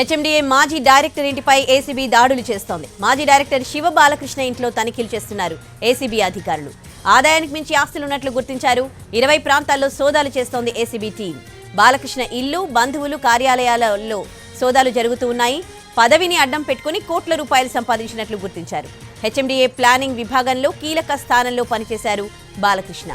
HMDA మాజీ director ఇంటిపై ACB దాడులు చేస్తోంది. మాజీ డైరెక్టర్ శివ బాలకృష్ణ ఇంట్లో తనిఖీలు చేస్తున్నారు ఏసీబీ అధికారులు. ఆదాయానికి మించి ఆస్తులున్నట్లు గుర్తించారు. 20 ప్రాంతాల్లో సోదాలు చేస్తోంది ఏసీబీ టీం. బాలకృష్ణ ఇల్లు, బంధువులు, కార్యాలయాలలో సోదాలు జరుగుతూ ఉన్నాయి. పదవిని అడ్డం పెట్టుకుని కోట్ల రూపాయలు సంపాదించినట్లు గుర్తించారు. హెచ్ఎండిఏ ప్లానింగ్ విభాగంలో కీలక స్థానంలో పనిచేశారు బాలకృష్ణ.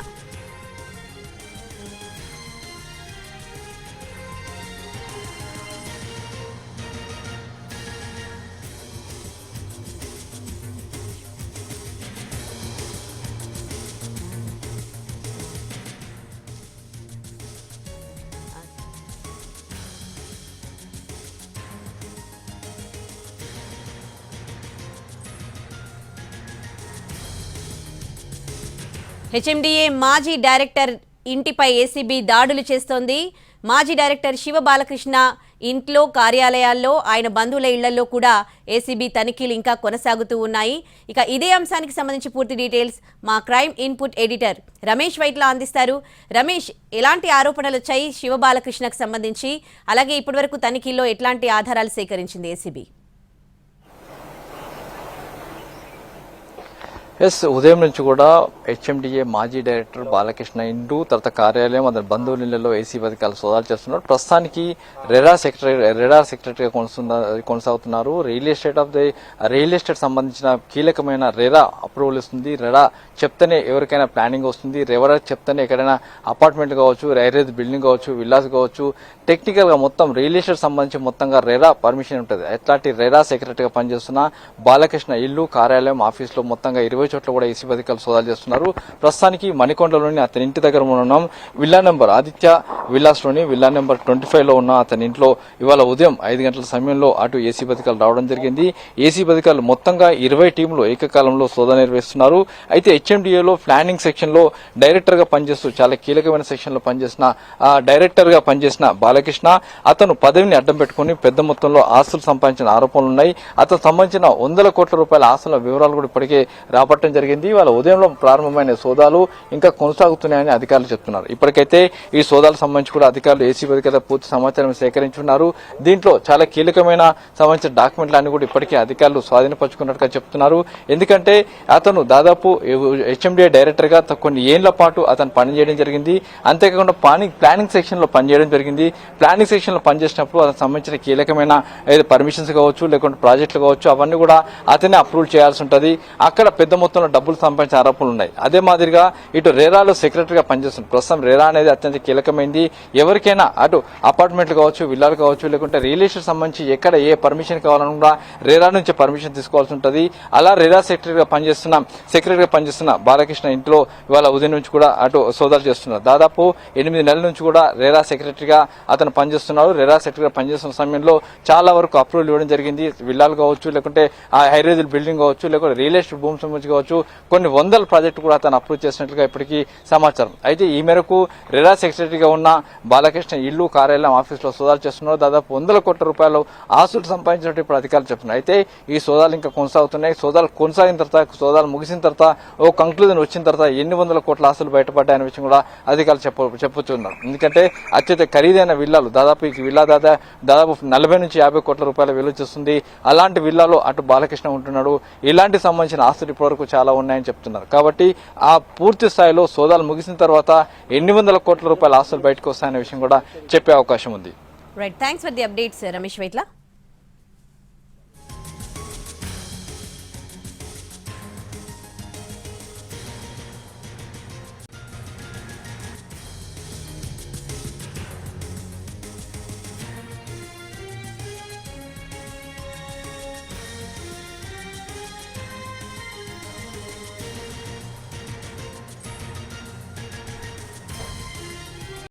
హెచ్ఎండిఏ మాజీ డైరెక్టర్ ఇంటిపై ఏసీబీ దాడులు చేస్తోంది. మాజీ డైరెక్టర్ శివ బాలకృష్ణ ఇంట్లో, కార్యాలయాల్లో, ఆయన బంధువుల ఇళ్లలో కూడా ఏసీబీ తనిఖీలు ఇంకా కొనసాగుతూ ఉన్నాయి. ఇక ఇదే అంశానికి సంబంధించి పూర్తి డీటెయిల్స్ మా crime input editor Ramesh Vaitla అందిస్తారు. రమేష్, ఎలాంటి ఆరోపణలు వచ్చాయి శివ బాలకృష్ణకు సంబంధించి? అలాగే ఇప్పటివరకు తనిఖీల్లో ఎట్లాంటి ఆధారాలు సేకరించింది ఏసీబీ? ఉదయం నుంచి కూడా హెచ్ఎండిఏ మాజీ డైరెక్టర్ బాలకృష్ణ ఇంటూ తర్వాత కార్యాలయం అతని బంధువుల ఏసీ అధికారులు సోదాలు చేస్తున్నారు. ప్రస్తుతానికి రెరా సెక్రటరీగా కొనసాగుతున్నారు. రియల్ ఎస్టేట్ సంబంధించిన కీలకమైన రెరా అప్రూవల్ ఇస్తుంది. రెరా చెప్తేనే ఎవరికైనా ప్లానింగ్ వస్తుంది. రెరా చెప్తేనే ఎక్కడైనా అపార్ట్మెంట్ కావచ్చు, రైరేజ్ బిల్డింగ్ కావచ్చు, విల్లాస్ కావచ్చు, టెక్నికల్ గా మొత్తం రియల్ ఎస్టేట్ సంబంధించి మొత్తంగా రెరా పర్మిషన్ ఉంటుంది. ఎట్లాంటి రెరా సెక్రటరీగా పనిచేస్తున్న బాలకృష్ణ ఇల్లు, కార్యాలయం, ఆఫీసులో మొత్తంగా 20 చోట్ల కూడా ఏసీ అధికారులు సోదాలు చేస్తున్నారు. ప్రస్తుతానికి మణికొండలోని అతని ఇంటి దగ్గర ఉన్నాం. విల్లా నెంబర్ ఆదిత్య విల్లాస్ లోని విల్లా నెంబర్ 25 లో ఉన్న అతని ఇంట్లో ఇవాళ ఉదయం 5 గంటల సమయంలో అటు ఏసీ అధికారులు రావడం జరిగింది. ఏసీ అధికారులు మొత్తంగా 20 టీంలు ఏకకాలంలో సోదా నిర్వహిస్తున్నారు. అయితే హెచ్ఎండిఏలో ప్లానింగ్ సెక్షన్ లో డైరెక్టర్ గా పనిచేస్తూ చాలా కీలకమైన సెక్షన్ లో పనిచేసిన డైరెక్టర్ గా పనిచేసిన బాలకృష్ణ అతను పదవిని అడ్డం పెట్టుకుని పెద్ద మొత్తంలో ఆస్తులు సంపాదించిన ఆరోపణలు ఉన్నాయి. అతను సంబంధించిన 100 కోట్ల రూపాయల ఆస్తుల వివరాలు కూడా ఇప్పటికే రాబట్టడం జరిగింది. వాళ్ళ ఉదయంలో ప్రారంభమైన సోదాలు ఇంకా కొనసాగుతున్నాయని అధికారులు చెప్తున్నారు. ఇప్పటికైతే ఈ సోదాలకు సంబంధించి కూడా అధికారులు ఏసీ అధికారులు పూర్తి సమాచారం సేకరించున్నారు. దీంట్లో చాలా కీలకమైన సంబంధించిన డాక్యుమెంట్లన్నీ కూడా ఇప్పటికే అధికారులు స్వాధీనపరుచుకున్నట్టుగా చెప్తున్నారు. ఎందుకంటే అతను దాదాపు హెచ్ఎండిఏ డైరెక్టర్ గా కొన్ని ఏళ్ల పాటు అతను పనిచేయడం జరిగింది. అంతేకాకుండా ప్లానింగ్ సెక్షన్ లో పనిచేయడం జరిగింది. ప్లానింగ్ సెక్షన్ లో పనిచేసినప్పుడు అతనికి సంబంధించిన కీలకమైన పర్మిషన్స్ కావచ్చు, లేకుంటే ప్రాజెక్టులు కావచ్చు, అవన్నీ కూడా అతనే అప్రూవ్ చేయాల్సి ఉంటుంది. అక్కడ పెద్ద మొత్తంలో డబ్బులు సంపాదించిన ఆరోపణలు ఉన్నాయి. అదే మాదిరిగా ఇటు రేరాలో సెక్రటరీగా పనిచేస్తుంది. ప్రస్తుతం రేరా అనేది అత్యంత కీలకమైంది. ఎవరికైనా అటు అపార్ట్మెంట్లు కావచ్చు, విల్లాలు కావచ్చు, లేకుంటే రియల్ ఎస్టేట్ సంబంధించి ఎక్కడ ఏ పర్మిషన్ కావాలన్నా రేరా నుంచి పర్మిషన్ తీసుకోవాల్సి ఉంటుంది. అలా రేరా సెక్రటరీగా పనిచేస్తున్న బాలకృష్ణ ఇంట్లో ఇవాళ ఉదయం నుంచి కూడా అటు సోదాలు చేస్తున్నారు. దాదాపు 8 నెలల నుంచి కూడా రేరా సెక్రటరీగా అతను పనిచేస్తున్నారు. రేరా సెక్రటరీగా పనిచేస్తున్న సమయంలో చాలా వరకు అప్రూవల్ ఇవ్వడం జరిగింది. విల్లాలు కావచ్చు, లేకుంటే ఆ హైరేజ్ బిల్డింగ్ కావచ్చు, లేకుంటే రియల్ ఎస్టేట్ భూమి సంబంధించి కావచ్చు, కొన్ని వందల ప్రాజెక్టు కూడా అతను అప్రూవ్ చేసినట్లుగా ఇప్పటికీ సమాచారం. అయితే ఈ మేరకు రెరా సెక్రటరీగా ఉన్న బాలకృష్ణ ఇల్లు, కార్యాలయం, ఆఫీసులో సోదాలు చేస్తున్నారు. దాదాపు 100 కోట్ల రూపాయలు ఆస్తులు సంపాదించినట్టు ఇప్పుడు అధికారులు చెప్తున్నారు. అయితే ఈ సోదాలు ఇంకా కొనసాగుతున్నాయి. సోదాలు కొనసాగిన తర్వాత, సోదాలు ముగిసిన తర్వాత, ఓ కంక్లూజన్ వచ్చిన తర్వాత ఎన్ని వందల కోట్ల ఆస్తులు బయటపడ్డాయనే విషయం కూడా అధికారులు చెప్పుతున్నారు. ఎందుకంటే అత్యంత ఖరీదైన విల్లాలు దాదాపు ఈ విల్లా దాదాపు 40 నుంచి 50 కోట్ల రూపాయల విలువ చేస్తుంది. అలాంటి విల్లాలో అటు బాలకృష్ణ ఉంటున్నాడు. ఇలాంటి సంబంధించిన ఆస్తులు ఇప్పటివరకు చాలా ఉన్నాయని చెప్తున్నారు. కాబట్టి ఆ పూర్తి స్థాయిలో సోదాలు ముగిసిన తర్వాత ఎన్ని వందల కోట్ల రూపాయల ఆస్తులు బయటకు వస్తాయనే విషయం కూడా చెప్పే అవకాశం ఉంది. Right, thanks for the updates Ramesh Vaitla.